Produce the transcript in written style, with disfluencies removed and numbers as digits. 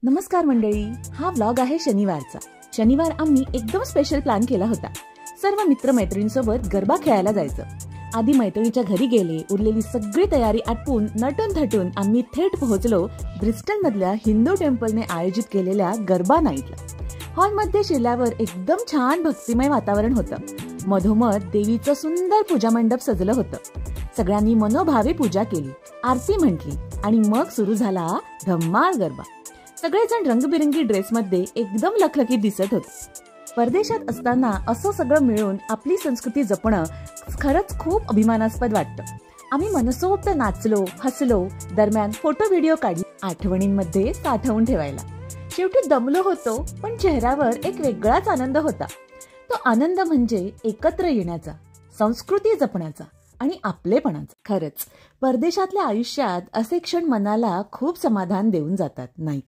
नमस्कार मंडळी, हा व्लॉग आहे शनिवारचा। शनिवार आम्ही एकदम स्पेशल प्लॅन केला होता। सर्व मित्रमैत्रिणींसोबत गरबा खेळायला जायचं। आधी मैत्रिणीच्या घरी गेले, उरलेली सगळी तयारी आटपून नटून थटून आम्ही थेट पोहोचलो ब्रिस्टल मधल्या हिंदू टेम्पलने आयोजित केलेल्या गरबा नाईटला। हॉलमध्ये शिरल्यावर एकदम छान भक्तिमय वातावरण होतं। मधोमध देवीचं सुंदर पूजा मंडप सजलं होतं। सगळ्यांनी मनोभावे पूजा केली, आरती म्हटली आणि मग सुरू झाला धम्माल गरबा। सगळेजण रंगबिरंगी ड्रेसमध्ये एकदम लखलखीत दिसत होते। परदेशात असताना असं सगळं मिळून आपली संस्कृती जपणं खरंच खूप अभिमानास्पद वाटतं। आम्ही मनसोक्त नाचलो, हसलो, दरम्यान फोटो व्हिडिओ काढले, आठवणींमध्ये साठवून ठेवायला। शेवटी दमलो होतो, पण चेहऱ्यावर एक वेगळाच आनंद होता। तो आनंद म्हणजे एकत्र येण्याचा, संस्कृती जपण्याचा आणि आपलेपणाचा। खरंच परदेशातल्या आयुष्यात असे क्षण मनाला खूप समाधान देऊन जातात, नाही?